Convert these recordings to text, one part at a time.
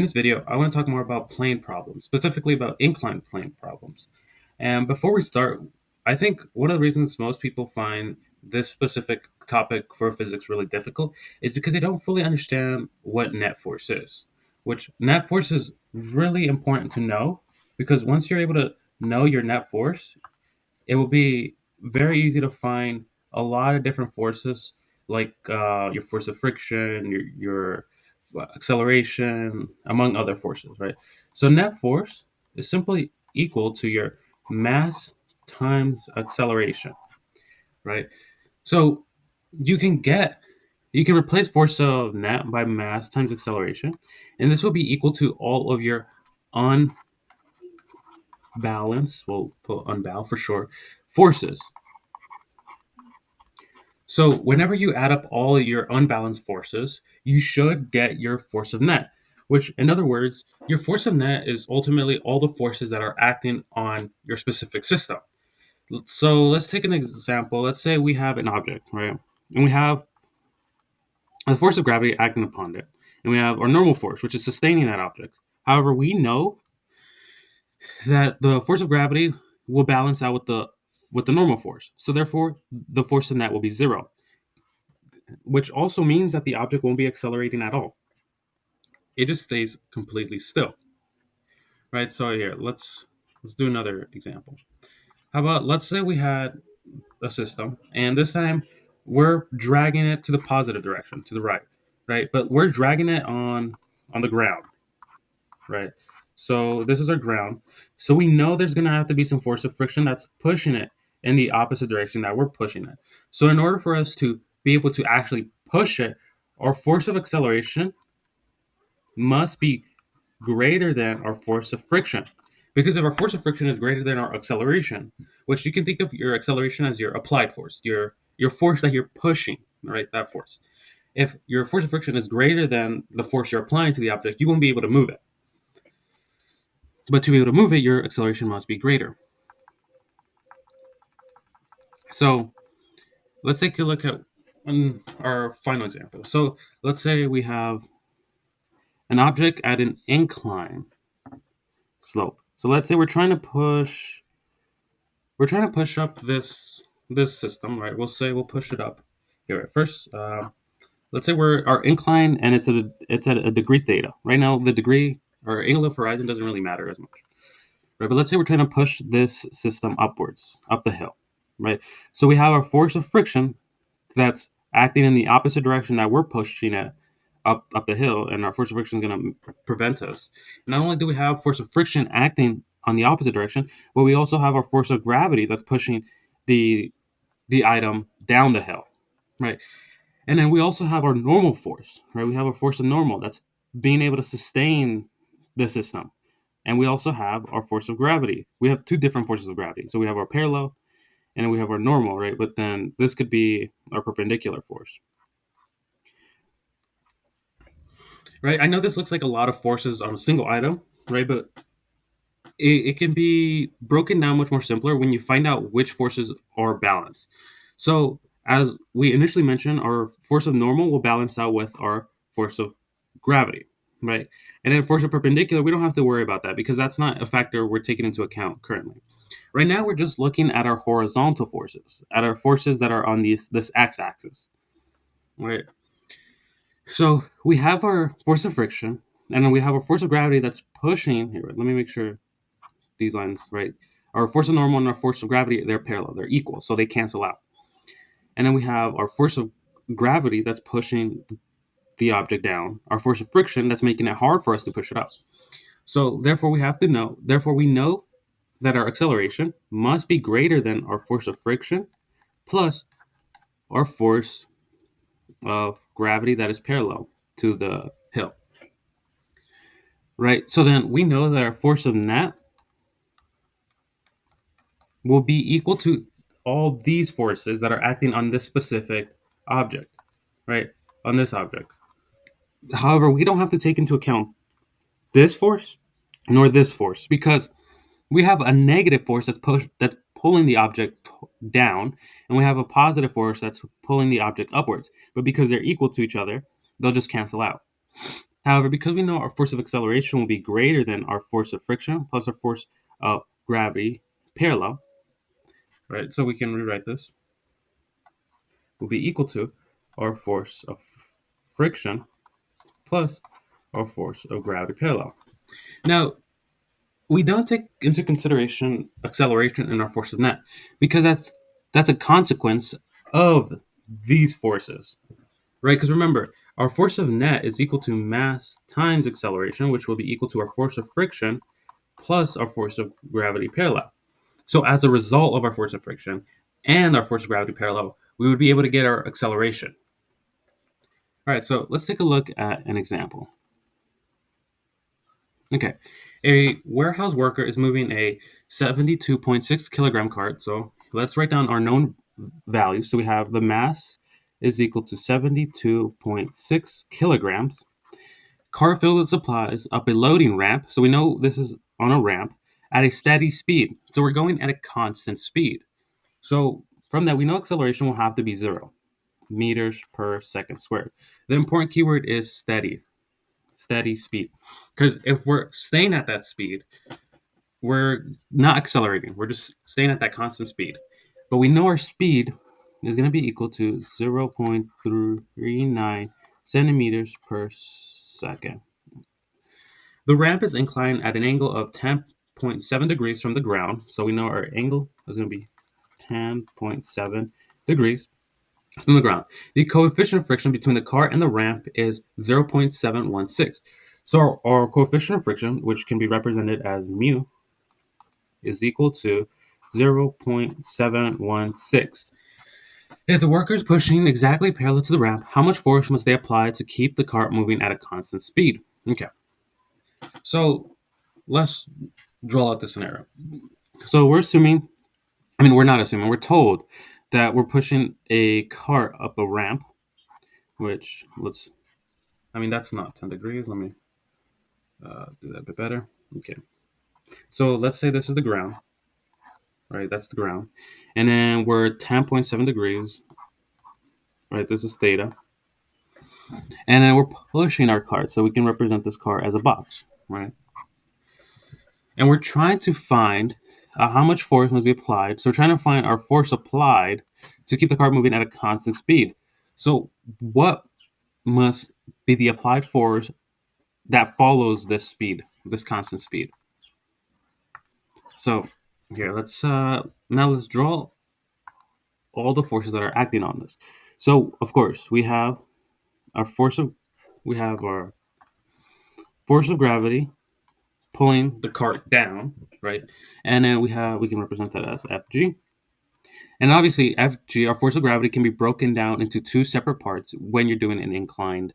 In this video, I want to talk more about plane problems, specifically about inclined plane problems. And before we start, I think one of the reasons most people find this specific topic for physics really difficult is because they don't fully understand what net force is, which net force is really important to know because once you're able to know your net force, it will be very easy to find a lot of different forces, like your force of friction, your acceleration, among other forces, right? So net force is simply equal to your mass times acceleration, right? So you can get you can replace force of net by mass times acceleration, and this will be equal to all of your unbalanced, we'll put unbalanced for short, forces. So whenever you add up all your unbalanced forces, you should get your force of net, which in other words, your force of net is ultimately all the forces that are acting on your specific system. So let's take an example. Let's say we have an object, right? And we have the force of gravity acting upon it. And we have our normal force, which is sustaining that object. However, we know that the force of gravity will balance out with the normal force. So therefore, the force of net will be zero, which also means that the object won't be accelerating at all. It just stays completely still, right? So here, let's do another example. How about let's say we had a system, and this time we're dragging it to the positive direction, to the right, right? But we're dragging it on the ground, right? So this is our ground. So we know there's gonna have to be some force of friction that's pushing it in the opposite direction that we're pushing it. So in order for us to be able to actually push it, our force of acceleration must be greater than our force of friction. Because if our force of friction is greater than our acceleration, which you can think of your acceleration as your applied force, your force that you're pushing, right? That force. If your force of friction is greater than the force you're applying to the object, you won't be able to move it. But to be able to move it, your acceleration must be greater. So let's take a look at our final example. So let's say we have an object at an incline slope. So let's say we're trying to push up this system, right? We'll push it up here at first. Let's say we're our incline and it's at a degree theta. Right now, the degree or angle of horizon doesn't really matter as much, right? But let's say we're trying to push this system upwards, up the hill, right? So we have our force of friction that's acting in the opposite direction that we're pushing it up the hill, and our force of friction is going to prevent us. Not only do we have force of friction acting on the opposite direction, but we also have our force of gravity that's pushing the the item down the hill, right? And then we also have our normal force, right? We have a force of normal that's being able to sustain the system. And we also have our force of gravity. We have two different forces of gravity. So we have our parallel and then we have our normal, right? But then this could be our perpendicular force, right? I know this looks like a lot of forces on a single item, right? But it can be broken down much more simpler when you find out which forces are balanced. So, as we initially mentioned, our force of normal will balance out with our force of gravity, right? And then force of perpendicular, we don't have to worry about that because that's not a factor we're taking into account currently. Right now, we're just looking at our horizontal forces, at our forces that are on this x-axis, right? So we have our force of friction, and then we have a force of gravity that's pushing. Here, let me make sure these lines, right? Our force of normal and our force of gravity, they're parallel, they're equal, so they cancel out. And then we have our force of gravity that's pushing the object down, our force of friction that's making it hard for us to push it up. So therefore we know that our acceleration must be greater than our force of friction plus our force of gravity that is parallel to the hill. Right? So then we know that our force of net will be equal to all these forces that are acting on this specific object, right? On this object. However, we don't have to take into account this force nor this force because we have a negative force that's pulling the object down, and we have a positive force that's pulling the object upwards. But because they're equal to each other, they'll just cancel out. However, because we know our force of acceleration will be greater than our force of friction plus our force of gravity parallel, right? So we can rewrite this will be equal to our force of friction plus our force of gravity parallel. Now, we don't take into consideration acceleration in our force of net because that's a consequence of these forces, right? Because remember, our force of net is equal to mass times acceleration, which will be equal to our force of friction plus our force of gravity parallel. So as a result of our force of friction and our force of gravity parallel, we would be able to get our acceleration. All right, so let's take a look at an example. Okay, a warehouse worker is moving a 72.6 kilogram cart. So let's write down our known values. So we have the mass is equal to 72.6 kilograms. Cart filled with supplies up a loading ramp. So we know this is on a ramp at a steady speed. So we're going at a constant speed. So from that, we know acceleration will have to be 0 meters per second squared. The important keyword is steady speed. Because if we're staying at that speed, we're not accelerating. We're just staying at that constant speed. But we know our speed is going to be equal to 0.39 centimeters per second. The ramp is inclined at an angle of 10.7 degrees from the ground. So we know our angle is going to be 10.7 degrees from the ground. The coefficient of friction between the car and the ramp is 0.716. So our coefficient of friction, which can be represented as mu, is equal to 0.716. If the worker is pushing exactly parallel to the ramp, how much force must they apply to keep the cart moving at a constant speed? Okay, so let's draw out the scenario. So we're not assuming, we're told that we're pushing a cart up a ramp, which that's not 10 degrees. Let me do that a bit better. Okay, so let's say this is the ground, right? That's the ground. And then we're 10.7 degrees, right? This is theta. And then we're pushing our cart, so we can represent this cart as a box, right? And we're trying to find how much force must be applied. So we're trying to find our force applied to keep the cart moving at a constant speed. So what must be the applied force that follows this speed, this constant speed? So here, let's draw all the forces that are acting on this. So of course we have our force of gravity pulling the cart down, right? And then we can represent that as Fg. And obviously Fg, our force of gravity, can be broken down into two separate parts when you're doing an inclined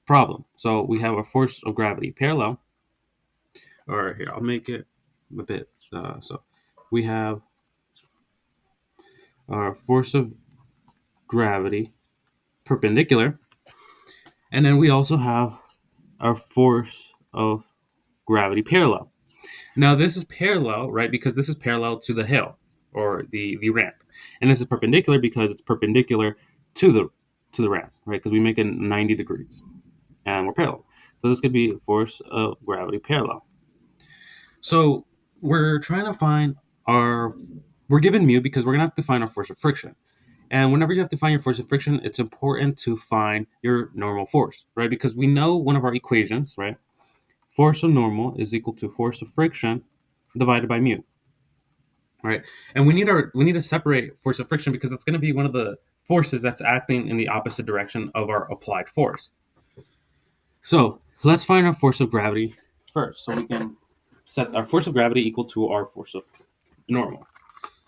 problem. So we have our force of gravity parallel, or here I'll make it a bit. So we have our force of gravity perpendicular, and then we also have our force of gravity parallel. Now this is parallel, right? Because this is parallel to the hill or the ramp, and this is perpendicular because it's perpendicular to the ramp, right? Because we make it 90 degrees, and we're parallel. So this could be force of gravity parallel. So we're trying to find we're given mu because we're gonna have to find our force of friction. And whenever you have to find your force of friction, it's important to find your normal force, right? Because we know one of our equations, right? Force of normal is equal to force of friction divided by mu, right? And we need to separate force of friction because that's going to be one of the forces that's acting in the opposite direction of our applied force. So let's find our force of gravity first. So we can set our force of gravity equal to our force of normal.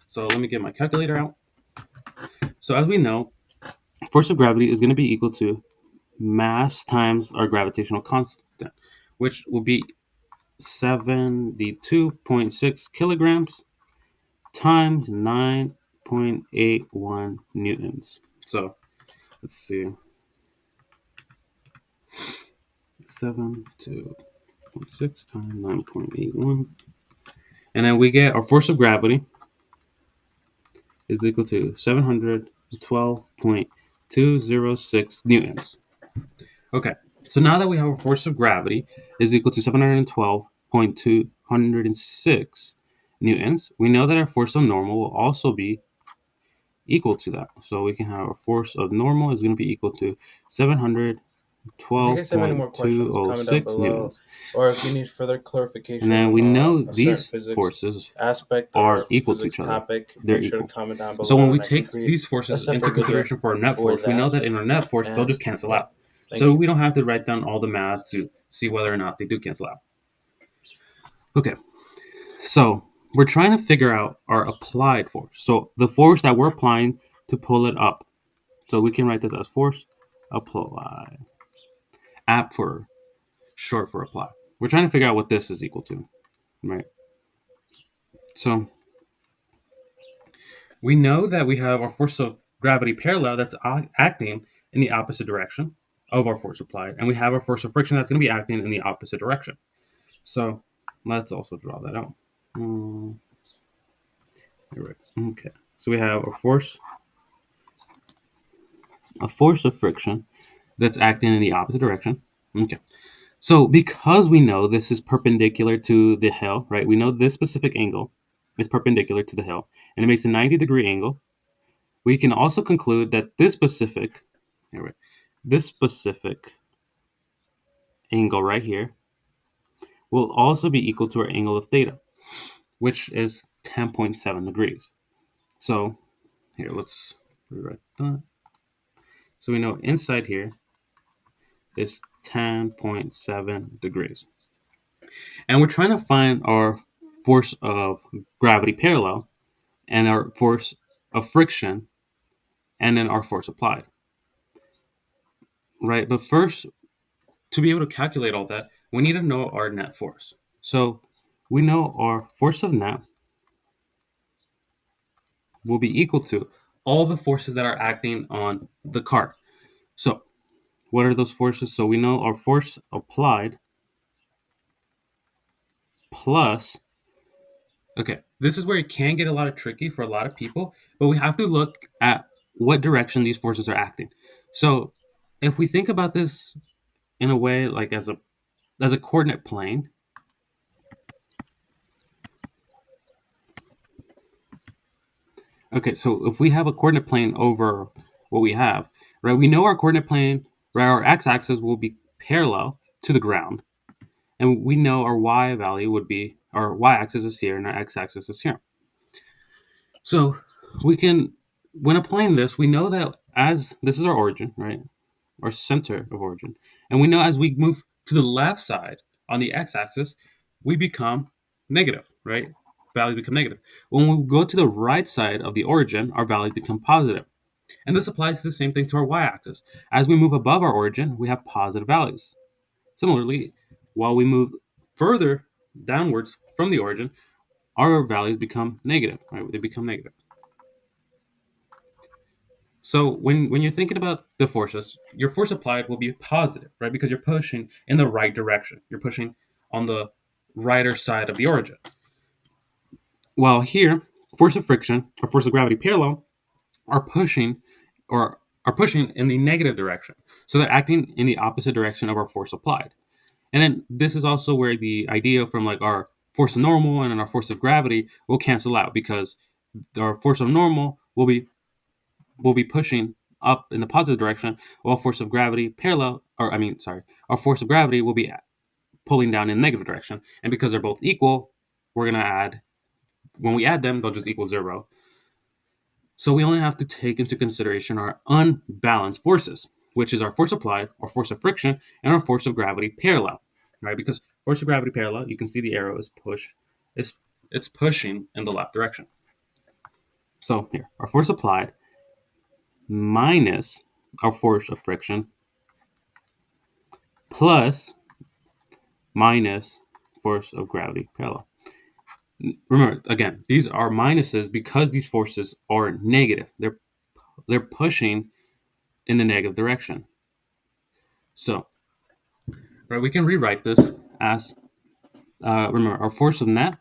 So let me get my calculator out. So as we know, force of gravity is going to be equal to mass times our gravitational constant, which will be 72.6 kilograms times 9.81 newtons. So let's see, 72.6 times 9.81. And then we get our force of gravity is equal to 712.206 newtons. Okay, So now that we have a force of gravity is equal to 712.206 newtons, we know that our force of normal will also be equal to that. So we can have a force of normal is going to be equal to If you guys have any more questions, comment down 712.206 below. newtons. Or if you need further And then clarification we know on a certain these physics forces aspect are or equal to physics each other. topic, They're make sure to equal. comment down So below when we and I can take create these a forces into separate video consideration for our net for force, we know that. that in our net force, they'll And just cancel yeah, out. thank So you. we don't have to write down all the math to see whether or not they do cancel out. Okay, so we're trying to figure out our applied force. So the force that we're applying to pull it up. So we can write this as force apply. App for short for apply. We're trying to figure out what this is equal to, right? So we know that we have our force of gravity parallel that's acting in the opposite direction of our force applied, and we have our force of friction that's going to be acting in the opposite direction. So let's also draw that out. Mm, right. Okay. So we have a force of friction that's acting in the opposite direction. Okay. So because we know this is perpendicular to the hill, right? We know this specific angle is perpendicular to the hill, and it makes a 90-degree angle. We can also conclude that this specific angle right here will also be equal to our angle of theta, which is 10.7 degrees. So here, let's rewrite that. So we know inside here is 10.7 degrees. And we're trying to find our force of gravity parallel and our force of friction and then our force applied. Right? But first, to be able to calculate all that, we need to know our net force. So we know our force of net will be equal to all the forces that are acting on the car. So what are those forces? So we know our force applied plus, okay, this is where it can get a lot of tricky for a lot of people, but we have to look at what direction these forces are acting. So if we think about this in a way like as a coordinate plane, okay, so if we have a coordinate plane over what we have, right, we know our coordinate plane, right, our x-axis will be parallel to the ground, and we know our y value would be, our y-axis is here and our x-axis is here. So we can, when applying this, we know that as this is our origin, right, our center of origin, and we know as we move to the left side on the x-axis, we become negative, right? Values become negative. When we go to the right side of the origin, our values become positive. And this applies to the same thing to our y-axis. As we move above our origin, we have positive values. Similarly, while we move further downwards from the origin, our values become negative, right? They become negative. So when you're thinking about the forces, your force applied will be positive, right? Because you're pushing in the right direction. You're pushing on the righter side of the origin. While here, force of friction or force of gravity parallel are pushing or are pushing in the negative direction. So they're acting in the opposite direction of our force applied. And then this is also where the idea from like our force of normal and then our force of gravity will cancel out because our force of normal will be pushing up in the positive direction, while force of gravity parallel, or I mean, sorry, our force of gravity will be pulling down in the negative direction. And because they're both equal, we're gonna add when we add them, they'll just equal zero. So we only have to take into consideration our unbalanced forces, which is our force applied, our force of friction, and our force of gravity parallel, right? Because force of gravity parallel, you can see the arrow is is it's pushing in the left direction. So here, our force applied minus our force of friction plus minus force of gravity parallel. Remember, again, these are minuses because these forces are negative. They're pushing in the negative direction. So, right, we can rewrite this as remember our force of net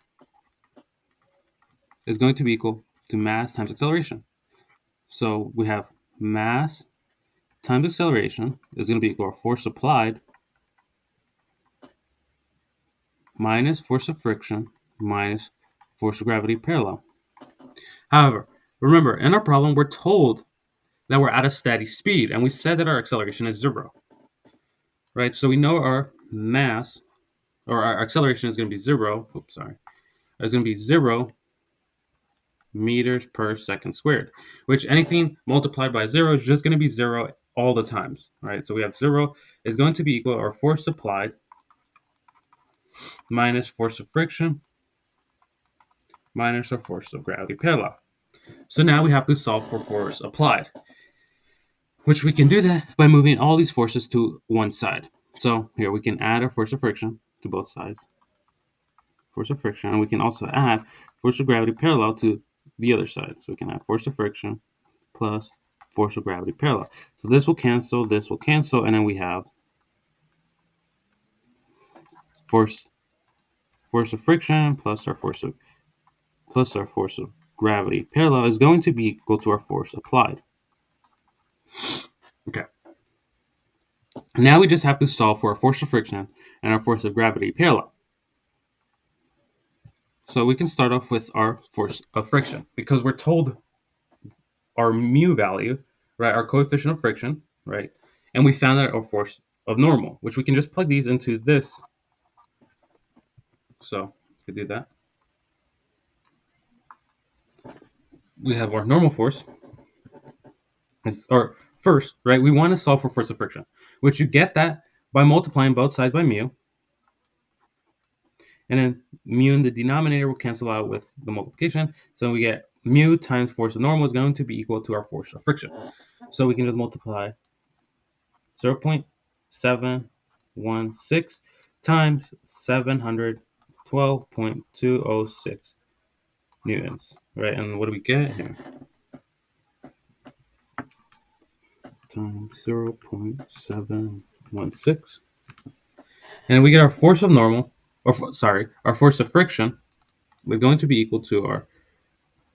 is going to be equal to mass times acceleration. So we have mass times acceleration is going to be equal to force applied minus force of friction minus force of gravity parallel. However, remember, in our problem, we're told that we're at a steady speed, and we said that our acceleration is 0. Right? So we know our mass, or our acceleration is going to be 0. Oops, sorry. It's going to be 0 meters per second squared, which anything multiplied by 0 is just going to be 0 all the times, right? So we have 0 is going to be equal to our force applied minus force of friction minus our force of gravity parallel. So now we have to solve for force applied, which we can do that by moving all these forces to one side. So here we can add our force of friction to both sides, force of friction, and we can also add force of gravity parallel to the other side. So we can add force of friction plus force of gravity parallel. So this will cancel, and then we have force of friction plus our force of gravity parallel is going to be equal to our force applied. Okay. Now we just have to solve for our force of friction and our force of gravity parallel. So we can start off with our force of friction because we're told our mu value, right, our coefficient of friction, right, and we found out our force of normal, which we can just plug these into this. So if we do that, we have our normal force. Or first, right, we want to solve for force of friction, which you get that by multiplying both sides by mu. And then mu in the denominator will cancel out with the multiplication. So we get mu times force of normal is going to be equal to our force of friction. So we can just multiply 0.716 times 712.206 newtons, right? And what do we get here? Times 0.716. And we get our force of normal, our force of friction is going to be equal to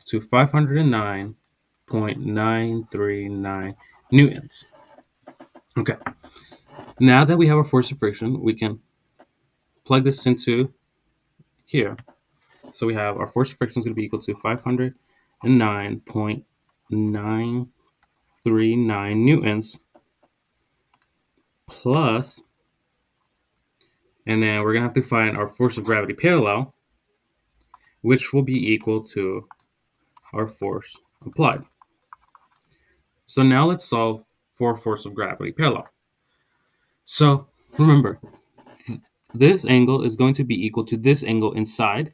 509.939 newtons. Okay. Now that we have our force of friction, we can plug this into here. So we have our force of friction is going to be equal to 509.939 newtons plus, and then we're going to have to find our force of gravity parallel, which will be equal to our force applied. So now let's solve for force of gravity parallel. So remember, this angle is going to be equal to this angle inside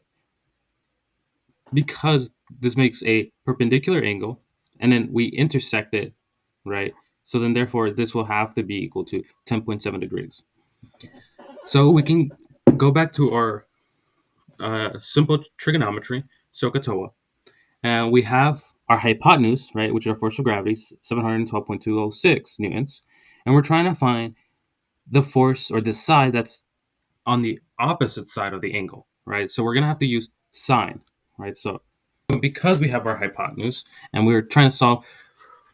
because this makes a perpendicular angle, and then we intersect it, right? So then therefore this will have to be equal to 10.7 degrees. So we can go back to our simple trigonometry, SOHCAHTOA, and we have our hypotenuse, right, which is our force of gravity, 712.206 newtons, and we're trying to find the force or the side that's on the opposite side of the angle, right? So we're going to have to use sine, right? So because we have our hypotenuse and we're trying to solve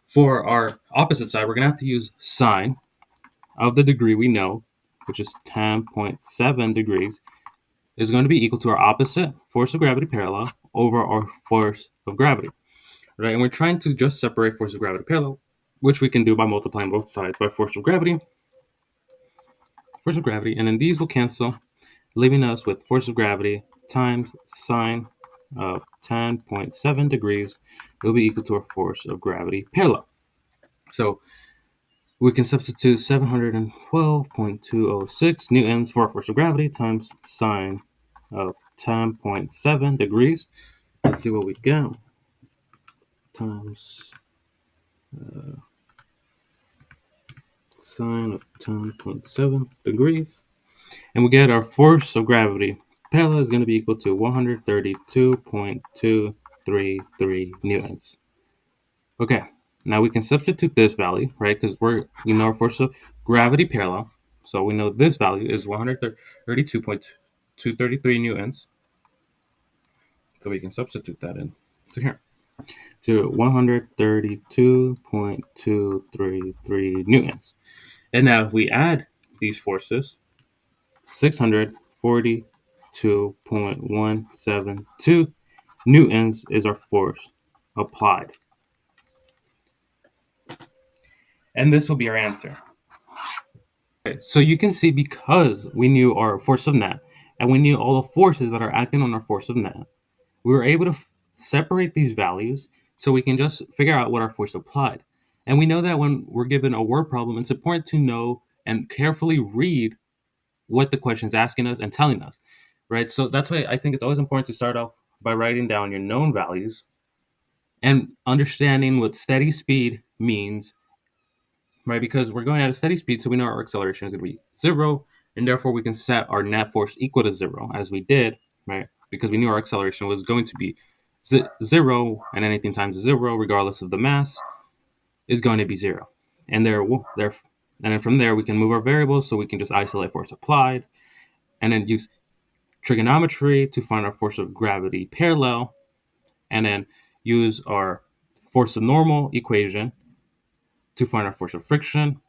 for our opposite side, we're going to have to use sine of the degree we know, which is 10.7 degrees, is going to be equal to our opposite force of gravity parallel over our force of gravity, right? And we're trying to just separate force of gravity parallel, which we can do by multiplying both sides by force of gravity, and then these will cancel, leaving us with force of gravity times sine of 10.7 degrees will be equal to our force of gravity parallel. So we can substitute 712.206 newtons for our force of gravity times sine of 10.7 degrees. Let's see what we get. Times sine of 10.7 degrees. And we get our force of gravity parallel is going to be equal to 132.233 newtons. Okay, now we can substitute this value, right? Because we know our force of gravity parallel. So we know this value is 132.233 newtons. So we can substitute that in. So here. So 132.233 newtons. And now if we add these forces, 640 2.172 newtons is our force applied. And this will be our answer. Okay, so you can see, because we knew our force of net and we knew all the forces that are acting on our force of net, we were able to separate these values so we can just figure out what our force applied. And we know that when we're given a word problem, it's important to know and carefully read what the question is asking us and telling us, right? So that's why I think it's always important to start off by writing down your known values and understanding what steady speed means, right? Because we're going at a steady speed, so we know our acceleration is going to be 0, and therefore we can set our net force equal to 0, as we did, right? Because we knew our acceleration was going to be 0, and anything times 0, regardless of the mass, is going to be 0. And and then from there we can move our variables, so we can just isolate force applied, and then use trigonometry to find our force of gravity parallel, and then use our force of normal equation to find our force of friction,